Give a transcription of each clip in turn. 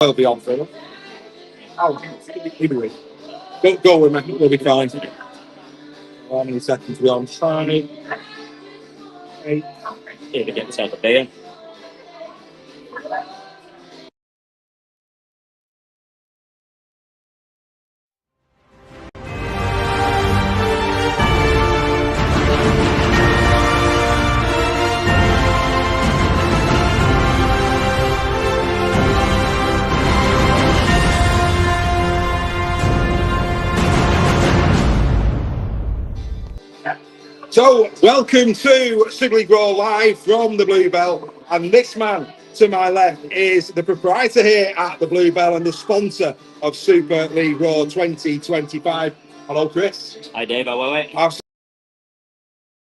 I'll be on for it. I'll anyway. Don't go with me. We'll be fine. How many seconds we on? 5, 8. Here we get myself a beer. So, welcome to Super League Raw live from the Bluebell. And this man to my left is the proprietor here at the Bluebell and the sponsor of Super League Raw 2025. Hello, Chris. Hi, Dave. How are we? Absolutely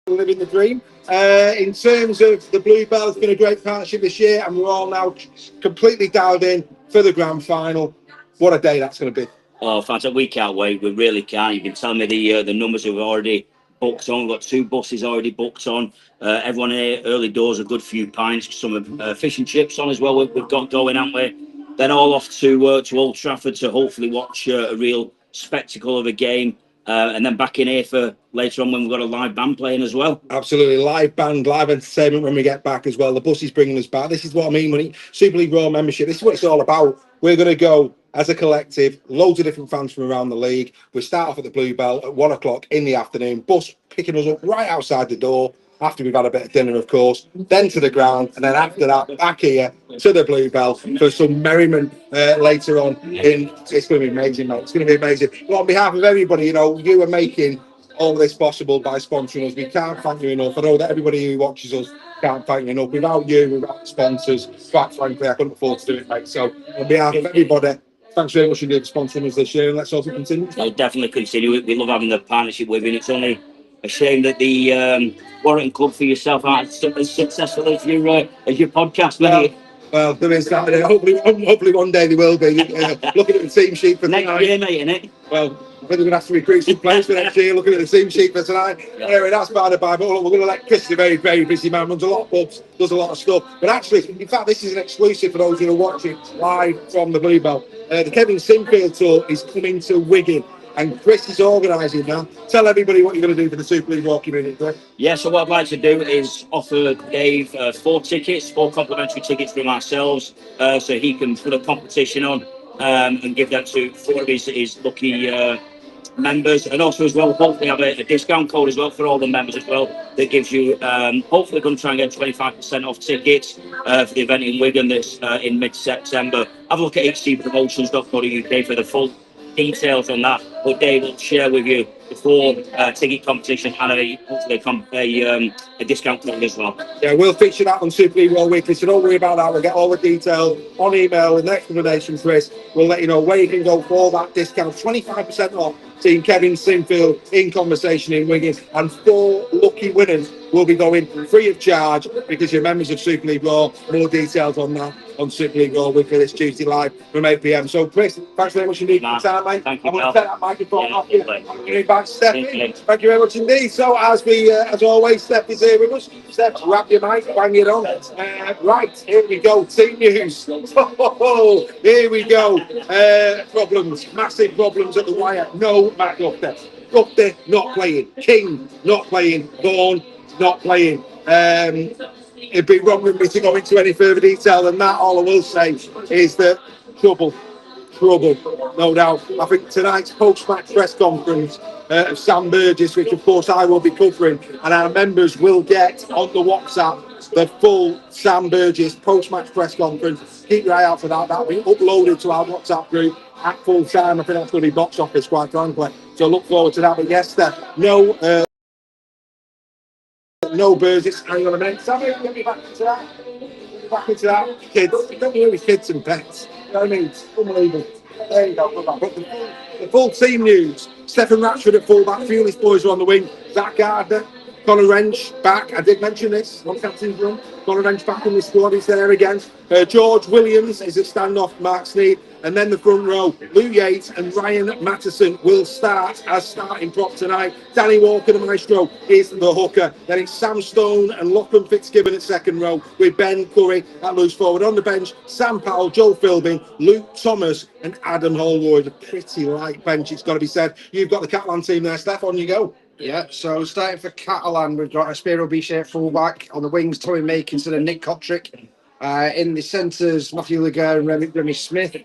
living the dream. In terms of the Bluebell, it's been a great partnership this year, and we're all now completely dialed in for the grand final. What a day that's going to be. Oh, fantastic. We can't wait. We really can't. You've been telling me the numbers have already booked on. We've got 2 buses already booked on. Everyone here, early doors, a good few pints, some fish and chips on as well. We've got going, haven't we? Then all off to Old Trafford to hopefully watch a real spectacle of a game. And then back in here for later on when we've got a live band playing as well. Absolutely. Live band, live entertainment when we get back as well. The bus is bringing us back. This is what I mean when Super League Raw membership. This is what it's all about. We're going to go as a collective, loads of different fans from around the league. We start off at the Bluebell at 1 o'clock in the afternoon. Bus picking us up right outside the door after we've had a bit of dinner, of course. Then to the ground, and then after that, back here to the Bluebell for some merriment later on. It's going to be amazing, mate. It's going to be amazing. Well, on behalf of everybody, you are making all this possible by sponsoring us. We can't thank you enough. I know that everybody who watches us can't thank you enough. Without you, without the sponsors, quite frankly, I couldn't afford to do it, mate. So, on behalf of everybody, thanks very much indeed for sponsoring us this year, and let's also continue. I'll definitely continue. We love having the partnership with you. And it's only a shame that the Warrington club for yourself aren't as successful as your podcast, mate. Well, there is that. Hopefully one day they will be. Looking at the team sheet for next year, mate, innit? Well, we're going to have to recruit some players for next year. Looking at the team sheet for tonight. Yeah. Anyway, that's by the by. But look, we're going to let Chris, a very, very busy man, runs a lot of pubs, does a lot of stuff. But actually, in fact, this is an exclusive for those who are watching live from the Bluebell. The Kevin Sinfield tour is coming to Wigan. And Chris is organising that. Tell everybody what you're going to do for the Super League Raw community, Chris. Yeah, so what I'd like to do is offer Dave 4 tickets, 4 complimentary tickets from ourselves, so he can put a competition on and give that to 4 of his lucky members. And also as well, hopefully have a discount code as well for all the members as well that gives you, hopefully going to try and get 25% off tickets for the event in Wigan that's in mid-September. Have a look at hcpromotions.co.uk for the full details on that, but Dave will share with you the 4 ticket competition and hopefully a discount code as well. Yeah, we'll feature that on Super League Raw Weekly, so don't worry about that. We'll get all the details on email with an explanation, Chris. We'll let you know where you can go for that discount. 25% off Team Kevin Sinfield in conversation in Wigan, and 4 lucky winners will be going free of charge because you're members of Super League Raw. More details on that on Super League Raw Weekly this Tuesday live from 8 p.m. So, Chris, thanks very much indeed for your time, mate. Thank you, I'm going to take that microphone off you. I'm going to give it back to Stephanie. Thank you very much indeed. So, as always, Steph is here with us. Steph, grab your mic, bang it on. Right, here we go. Team news. Here we go. Problems, massive problems at the wire. No Matt Gupta. Gupta not playing. King not playing. Vaughan not playing. It'd be wrong with me to go into any further detail than that. All I will say is that trouble, no doubt. I think tonight's post-match press conference of Sam Burgess, which of course I will be covering, and our members will get on the WhatsApp the full Sam Burgess post-match press conference. Keep your eye out for that. That'll be uploaded to our WhatsApp group at full time. I think that's going to be box office, quite frankly. So look forward to that. But yes, no Burgess. Hang on a minute. Sam, get me back into that. Back into that. Kids. Don't worry with kids and pets. You know what I mean? It's unbelievable. There you go. But the full team news. Stephen Ratchford at fullback. Fewley's boys are on the wing. Zach Gardner. Conor Wrench back. I did mention this on captain's run. Conor Wrench back in the squad. He's there again. George Williams is a standoff. Mark Sneed. And then the front row, Lou Yates and Ryan Mattison will start as starting prop tonight. Danny Walker, the maestro, is the hooker. Then it's Sam Stone and Lachlan Fitzgibbon at second row with Ben Curry at loose forward. On the bench, Sam Powell, Joel Philbin, Luke Thomas and Adam Holroyd. A pretty light bench, it's got to be said. You've got the Catalan team there, Steph, on you go. Yeah, so starting for Catalan, we've got a Spiro Bichet fullback. On the wings, Tommy Makinson and Nick Kotrick. In the centres, Matthew Laguerre and Remy Smith.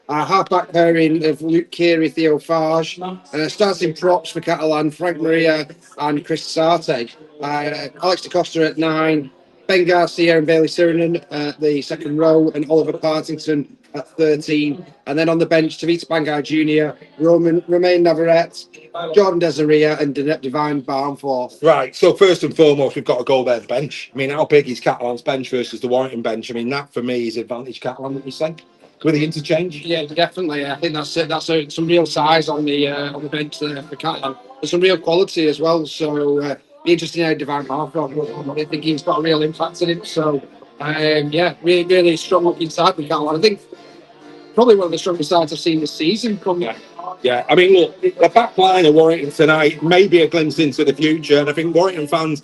Halfback pairing of Luke Keary, Theo Farge. Starting props for Catalan, Frank Maria and Chris Sarte. Alex DaCosta at 9. Ben Garcia and Bailey Sirinen at the second row, and Oliver Partington at 13. And then on the bench, Tavita Bangai Jr., Romain Navarrete, Jordan Desaria and Divine Barnforth. Right, so first and foremost, we've got to go there, the bench. I mean, how big is Catalan's bench versus the Warrington bench? I mean, that for me is advantage Catalan, what you say? With the interchange? Yeah, definitely. I think that's it. That's some real size on the bench there for Catalan. There's some real quality as well. So be interesting how Divine Barnforth. I think he's got a real impact in it. So really strong looking side for Catalan. I think probably one of the strongest sides I've seen this season. Yeah, I mean, look, the back line of Warrington tonight may be a glimpse into the future, and I think Warrington fans,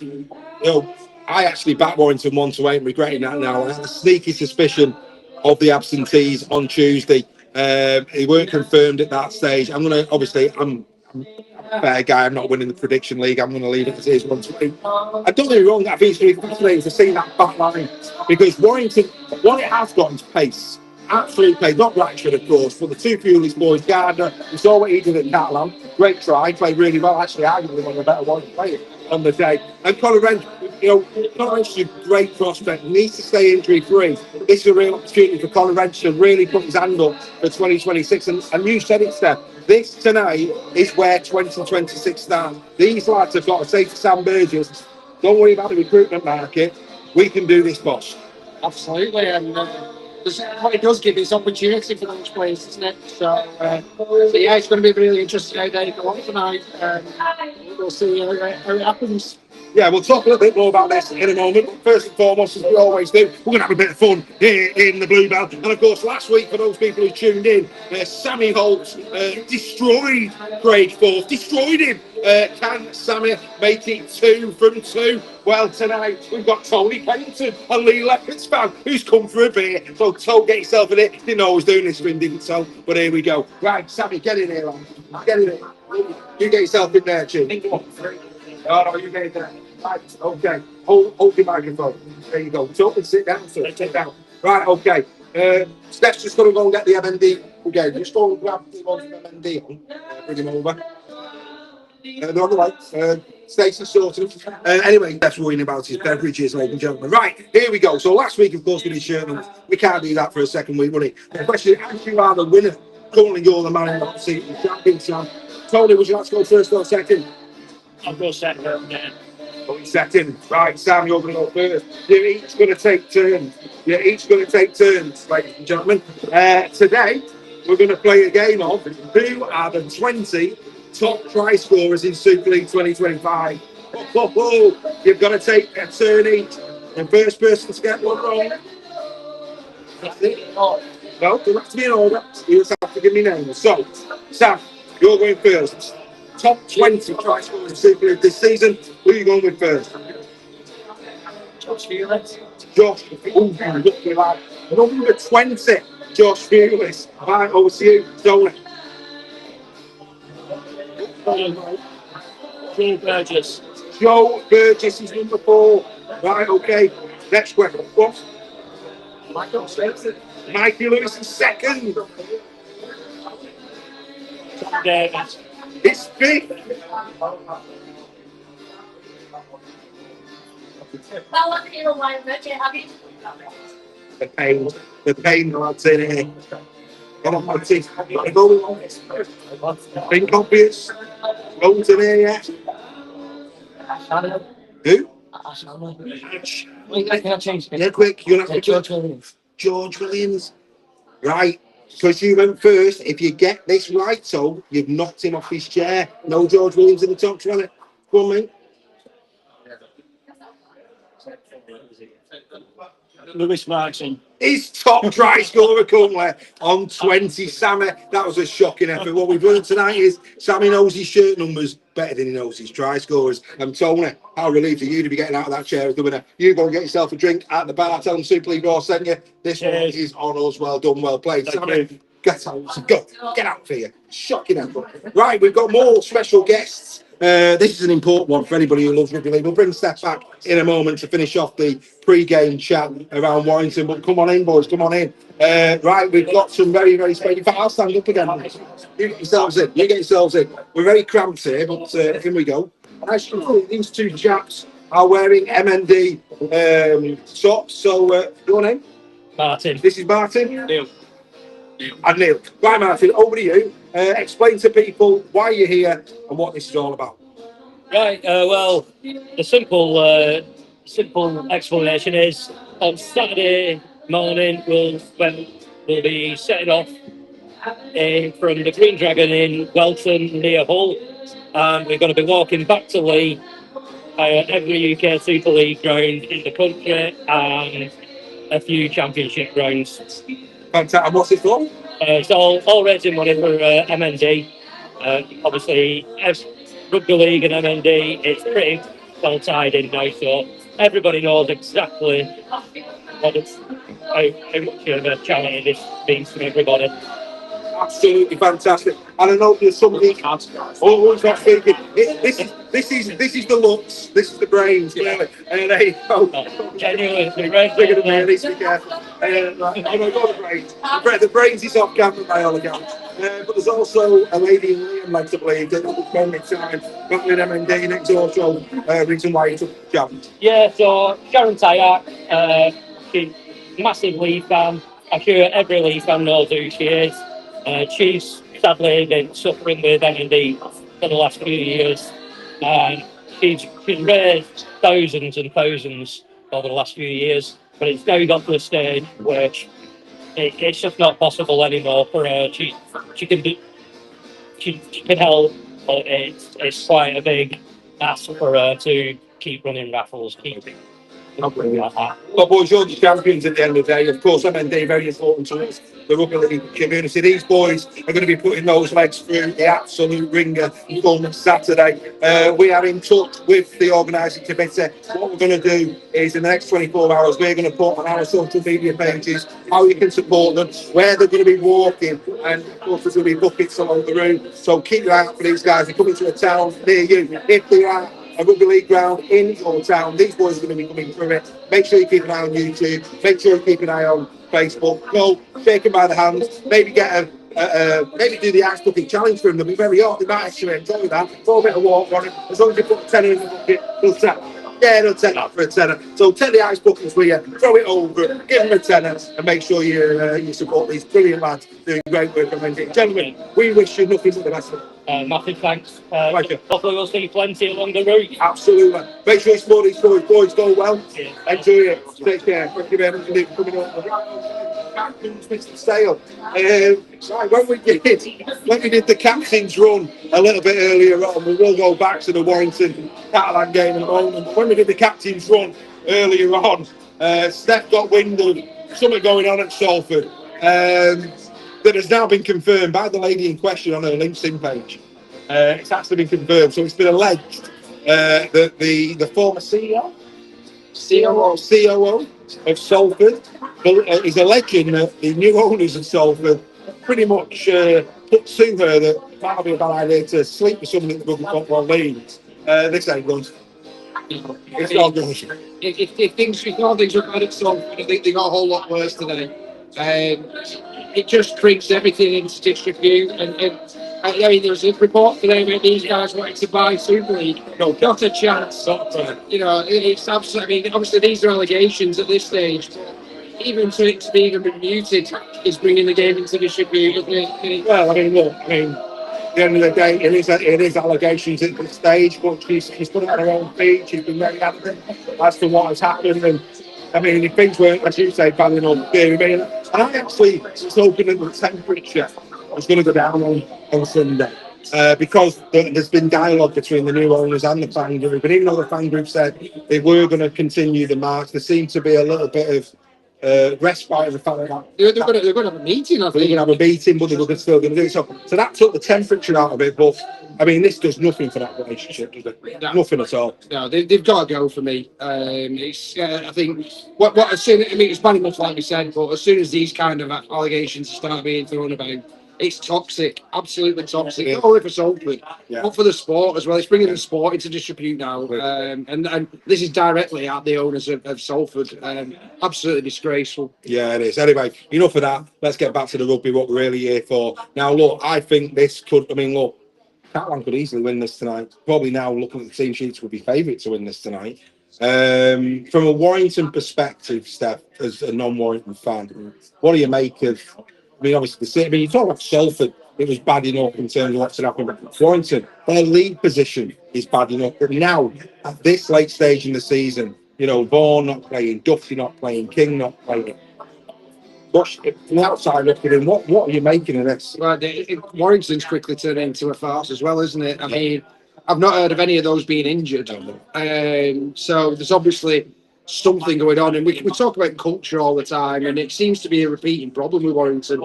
I actually backed Warrington 1-8 and regretting that now. I had a sneaky suspicion of the absentees on Tuesday. They weren't confirmed at that stage. I'm a fair guy. I'm not winning the prediction league. I'm going to leave it as it is 1-2. I don't get me wrong. I think it's really fascinating to see that back line, because Warrington, what it has got is pace. Absolute pace. Not Ratchford, of course, but the two Fulis boys, Gardner, we saw what he did at Catalan. Great try, played really well. Actually, arguably one of the better ones playing on the day. And Conor Wrench, Conor Wrench is a great prospect. He needs to stay injury free. This is a real opportunity for Conor Wrench to really put his hand up for 2026. And you said it, Steph. This tonight is where 2026 starts. These lads have got to say to Sam Burgess, don't worry about the recruitment market. We can do this, boss. Absolutely. And what it does give is opportunity for those players, isn't it? So yeah, it's going to be really interesting how they go on tonight. We'll see how it happens. Yeah, we'll talk a little bit more about this in a moment. But first and foremost, as we always do, we're going to have a bit of fun here in the Bluebell. And of course, last week, for those people who tuned in, Sammy Holt destroyed Craig Forth, destroyed him. Can Sammy make it 2 from 2? Well, tonight we've got Tony Pennington, a Lee Leopards fan, who's come for a beer. So, get yourself in it. Didn't know I was doing this for him, didn't tell. But here we go. Right, Sammy, get in here, man. Get in here. You get yourself in there, Jim. Oh, no, you get in there. Right, okay. Hold your microphone. There you go. Talk and sit down, sir. Sit down. Right, okay. Steph's just going to go and get the MND. Okay, just go and grab the MND on. Bring him over. They're on the way. Stacey's sorting. Anyway, Steph's worrying about his beverages, ladies and gentlemen. Right, here we go. So last week, of course, we did Sherman. We can't do that for a second week, money. The question is, as you are the winner, currently you're the man in the hot seat, the champion, Sam. Tony, would you like to go first or second? I'll go second, yeah. Oh, he's second. Right, Sam, you're going to go first. You're each going to take turns. Ladies and gentlemen. Today, we're going to play a game of who are the 20 top try scorers in Super League 2025. You've got to take a turn each. The first person to get one wrong. That's it. No, doesn't have to be in order. You just have to give me names. So, Sam, you're going first. Top 20 try scorers in Super League this season. Who are you going with first? Josh Felix. Josh, lucky lad. Number 20, Josh Felix. Right, over to you, Tony. Joe Burgess. Joe Burgess is number 4. Right, okay. Next question. What? Mikey Lewis is second. Tom Davis. It's 5th. The pain, lads in here. Come on, my teeth. Think obvious. Roll's in here yet? Who? Ash. Yeah, quick. You'll have to George Williams. George Williams. Right. Because you went first. If you get this right, so you've knocked him off his chair. No George Williams in the top 20. Go on, mate. Lewis Martin. His top try scorer currently on 20. Sammy, that was a shocking effort. What we've learned tonight is Sammy knows his shirt numbers better than he knows his try scorers. And Tony, how relieved are you to be getting out of that chair as the winner? You go and get yourself a drink at the bar. Tell them Simply Raw sent you. This one is on us. Well done, well played. Sammy, get out. Go. Get out for you. Shocking effort. Right, we've got more special guests. This is an important one for anybody who loves rugby league. We'll bring Steph back in a moment to finish off the pre-game chat around Warrington. But come on in, boys, come on in. Right, we've got some very, very special. In fact, I'll stand up again. You get yourselves in. You get yourselves in. We're very cramped here, but here we go. And as you can see, these two chaps are wearing MND socks. So, your name? Martin. This is Martin. Neil. And Neil. Right, Martin, over to you. Explain to people why you're here and what this is all about. Right. Well, the simple explanation is on Saturday morning we'll be setting off from the Green Dragon in Welton near Hull, and we're going to be walking back to Leigh, every UK Super League ground in the country, and a few Championship grounds. Fantastic. And what's it for? It's all raising money for MND. Obviously, as rugby league and MND, it's pretty well tied in now, so everybody knows exactly how much of a charity this means to everybody. Absolutely fantastic. And I know there's somebody. Oh, who's not speaking? This is the looks. This is the brains. Clearly. And there you go. Genuinely, the brains. Bigger than me. At least be careful. Right. Oh no, not the brains. The brains is off camera by all accounts. But there's also a lady in Liam, like to believe, that will spend time back with MND next door. So, reason why you took the job. Yeah. So Sharon Tyack, she's a massive Leigh fan. I'm sure every Leigh fan knows who she is. She's sadly been suffering with MND for the last few years. She's raised thousands and thousands over the last few years, but it's now got to a stage where it's just not possible anymore for her. She can help, but it's quite a big ask for her to keep running raffles, Well, boys, you're the champions at the end of the day. Of course, MND very important to us, the rugby league community. These boys are going to be putting those legs through the absolute ringer on Saturday. We are in touch with the organising committee. What we're going to do is in the next 24 hours, we're going to put on our social media pages how you can support them, where they're going to be walking, and of course there's going to be buckets along the route. So keep your eye out for these guys. They're coming to a town near you. If they are a rugby league ground in your town, these boys are going to be coming through it. Make sure you keep an eye on YouTube. Make sure you keep an eye on Facebook. Go, shake them by the hand. Maybe get maybe do the ice bucket challenge for them. They'll be very hot. They might actually enjoy that. Throw a bit of water on it. As long as you put a tenner in the bucket, they'll take that for a tenner. So take the ice buckets with you, throw it over, give them a tenner, and make sure you support these brilliant lads doing great work. Gentlemen, we wish you nothing but the best. Massive thanks. Thank you. Hopefully we'll see plenty along the route. Absolutely. Make sure you support these boys. Boys, go well. Yeah. Enjoy it. Take care. Thank you very much indeed for coming on. Captain's Mr. Sale. Right, when we did the captain's run a little bit earlier on, we will go back to the Warrington Catalan game in a moment. But when we did the captain's run earlier on, Steph got wind of something going on at Salford. That has now been confirmed by the lady in question on her LinkedIn page. It's actually been confirmed. So it's been alleged that the former COO of Salford is alleging that the new owners of Salford pretty much put to her that it might be a bad idea to sleep with someone in the Rugby Football League. This ain't good. It's not good. If things are bad at Salford, I think they got a whole lot worse today. It just brings everything into disrepute. And I mean, there was a report today where these guys wanted to buy Super League. No, not a chance. You know, it's absolutely. I mean, obviously these are allegations at this stage. Even for it to be even remuted is bringing the game into disrepute. Well, I mean, look, at the end of the day, it is allegations at this stage, but she's put it on her own feet. She's been very adamant as to what has happened. And I mean, if things weren't, as you say, bad enough, and I actually was hoping that the temperature was going to go down on Sunday. because there's been dialogue between the new owners and the fan group. But even though the fan group said they were going to continue the march, there seemed to be a little bit of respite of the fact that They're going to have a meeting, I they're going think. to have a meeting, but they were still going to do it. So that took the temperature out of it. But I mean, this does nothing for that relationship, does it? No. Nothing at all. No, they've got to go for me. It's I think what as soon I mean it's bad enough like we said, but as soon as these kind of allegations start being thrown about, it's toxic, absolutely toxic. Not only for Salford, but for the sport as well. It's bringing the sport into disrepute now, and this is directly at the owners of Salford. Absolutely disgraceful. Yeah, it is. Anyway, enough of that. Let's get back to the rugby. What we're really here for now. Look, I think this could. I mean, look. Catalan could easily win this tonight. Probably now, looking at the team sheets, would be favourite to win this tonight. From a Warrington perspective, Steph, as a non-Warrington fan, what do you make of? I mean, obviously, the city. I mean, you talk about Salford. It was bad enough in terms of what's happening. But Warrington, their league position is bad enough. But now, at this late stage in the season, you know, Vaughan not playing, Duffy not playing, King not playing. From the outside looking in, what are you making of this? Well, Warrington's quickly turning into a farce as well, isn't it? I mean, I've not heard of any of those being injured. So there's obviously something going on. And we talk about culture all the time, and it seems to be a repeating problem with Warrington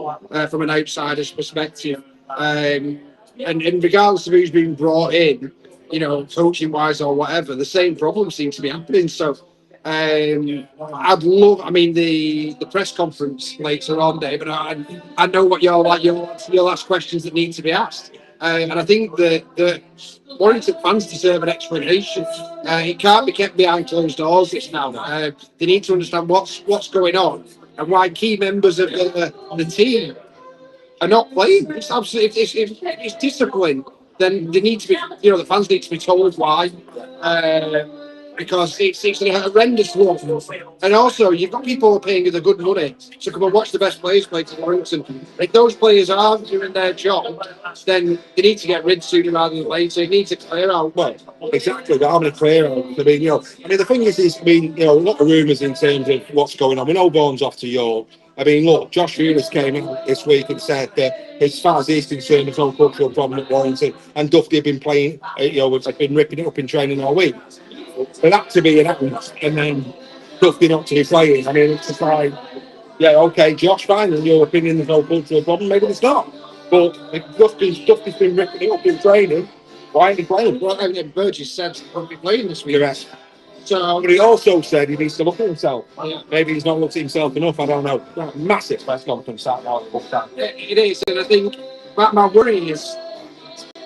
from an outsider's perspective. And regardless of who's been brought in, you know, coaching wise or whatever, the same problem seems to be happening. So I'd love. I mean, the press conference later on, David. I know what you're like. You'll ask questions that need to be asked, and I think that Warrington fans deserve an explanation. It can't be kept behind closed doors. This now. They need to understand what's going on and why key members of the team are not playing. It's absolutely. If it's discipline, then they need to be. You know, the fans need to be told why. Because it's a horrendous look. And also, you've got people who are paying you the good money to come and watch the best players play for Warrington. If those players aren't doing their job, then they need to get rid sooner rather than later. They need to clear out. Well, exactly. They're having a clear out. I mean, the thing is, I mean, a lot of rumours in terms of what's going on. We know Vaughan's off to York. I mean, look, Josh Hewlett came in this week and said that as far as he's concerned, there's no cultural problem at Warrington. And Duffy had been playing, had been ripping it up in training all week. For that to be announced and then Duffy not to be playing, I mean, it's just like, yeah, okay, Josh, fine, in your opinion, there's no cultural problem, maybe it's not. But if Duffy's been ripping it up in training, why ain't he playing? Well, and Burgess said he won't be playing this week. Correct. So, But he also said he needs to look at himself. Yeah. Maybe he's not looked at himself enough, I don't know. Massive press conference that now. it is, and I think my worry is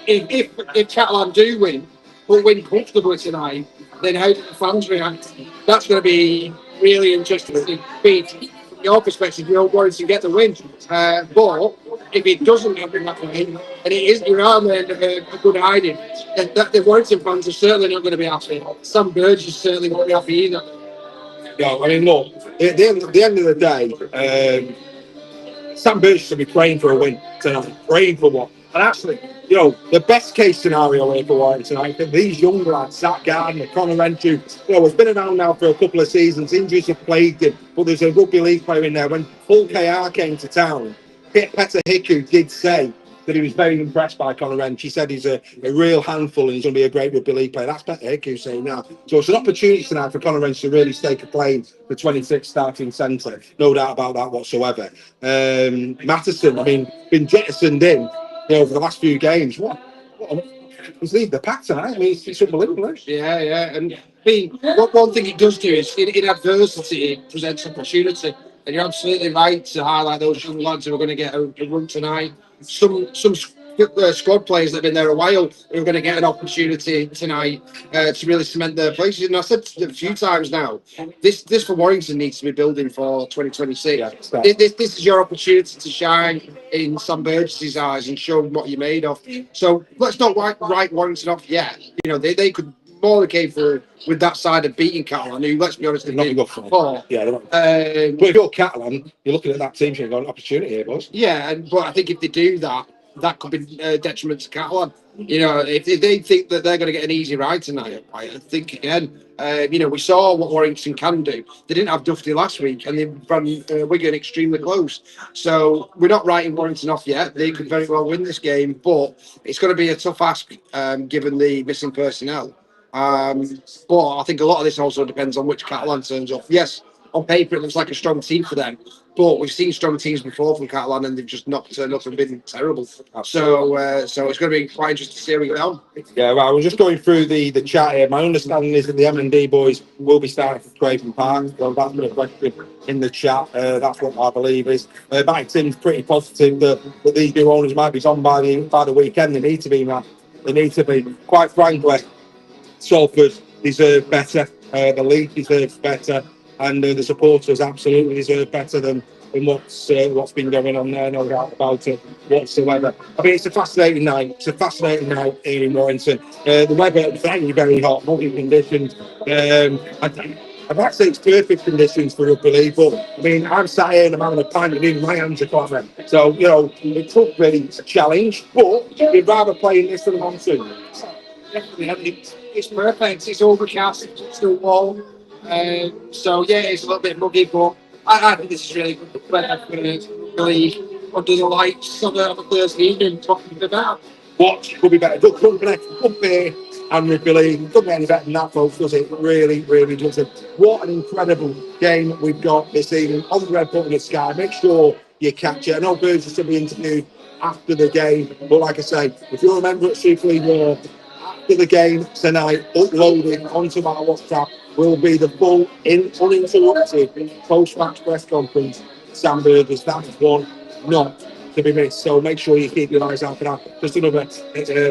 if Catalan do win, but win comfortably tonight, then how do the fans react? That's going to be really interesting to see. From your perspective, you don't want to get the win. But if it doesn't happen that way, and it is around a good hiding, then the Warrington fans are certainly not going to be happy. Sam Burgess certainly won't be happy either. Yeah, I mean, look, at the end of the day, Sam Burgess should be praying for a win tonight, praying for one. And actually, the best case scenario here for Warrington, I think these young lads, Zach Gardner, Conor Renfrew, has been around now for a couple of seasons. Injuries have plagued him, but there's a rugby league player in there. When Paul KR came to town, Petter Hiku did say that he was very impressed by Conor Renfrew. She said he's a real handful and he's going to be a great rugby league player. That's Petter Hiku saying that. So it's an opportunity tonight for Conor Renfrew to really stake a claim for 26 starting centre. No doubt about that whatsoever. Matteson, I mean, been jettisoned in over the last few games. What he's leading the pack tonight. I mean, it's unbelievable. Yeah. And I mean, one thing it does do is in adversity, it presents opportunity. And you're absolutely right to highlight those young lads who are going to get a run tonight. Some squad players that have been there a while who are going to get an opportunity tonight to really cement their places. And I said a few times now, this for Warrington needs to be building for 2026. Yeah, this is your opportunity to shine in Sam Burgess's eyes and show him what you're made of. So let's not write Warrington off yet. They could more than capable with that side of beating Catalan, who, let's be honest, they're not good for. Yeah, but if you're Catalan, you're looking at that team and going, opportunity here, boys. Yeah, but I think if they do that, that could be detriment to Catalan. You know, if they think that they're going to get an easy ride tonight, I think again. You know, we saw what Warrington can do. They didn't have Dufty last week, and they ran Wigan extremely close. So we're not writing Warrington off yet. They could very well win this game, but it's going to be a tough ask given the missing personnel. But I think a lot of this also depends on which Catalan turns up. Yes, on paper it looks like a strong team for them, but we've seen strong teams before from Catalan, and they've just not turned up and been terrible. So it's going to be quite interesting to see how we go down. Yeah, well, I was just going through the chat here. My understanding is that the M&D boys will be starting for Craven Park. So that's been a question in the chat. That's what I believe is. Mike Tim's pretty positive that these new owners might be gone by the weekend. They need to be, man. They need to be. Quite frankly, Salford deserve better. The league deserves better, and the supporters absolutely deserve better than what's been going on there. No doubt about it whatsoever. I mean, it's a fascinating night. It's a fascinating night here in Warrington. The weather very, very hot, muggy conditions. I'd like to say it's perfect conditions for rugby league, but I mean, I'm sat here and I'm having a pint and even my hands are clapping. So, you know, it could be a challenge, but you'd rather play in this than a monsoon. It's perfect. It's overcast. It's still warm. So yeah, it's a little bit muggy, but I think this is really good weather for the league under the lights on a Thursday evening, talking about. What could be better? Good company, good beer, and rugby league. Doesn't get any better than that, folks, does it? Really, really doesn't. What an incredible game we've got this evening on the Red Button of Sky. Make sure you catch it. I know Birds are still be interviewed after the game, but like I say, if you're a member at Super League War, after the game tonight, uploaded onto my WhatsApp will be the full, uninterrupted post-match press conference. Sam Burgers, that's one not to be missed. So make sure you keep your eyes out for that. Just another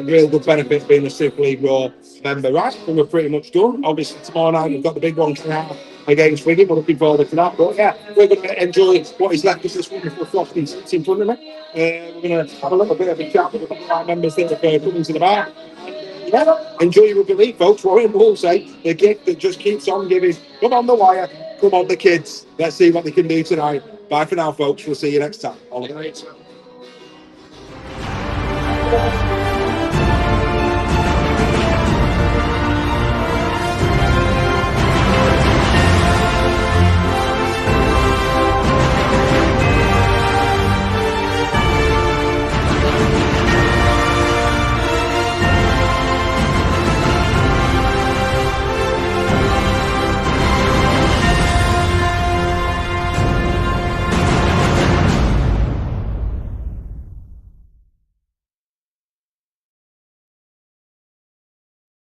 real good benefit being a Super League Raw member. Right, and we're pretty much done. Obviously, tomorrow night we've got the big one coming out against Wigan. We're looking forward to that. But yeah, we're going to enjoy what is left of this wonderful frosty seats in front of me. We're going to have a little bit of a chat with a couple of our members that have come into the bar. Yeah, enjoy your rugby league, folks. Warren will say the gift that just keeps on giving. Come on the wire. Come on the kids. Let's see what they can do tonight. Bye for now, folks. We'll see you next time. All right.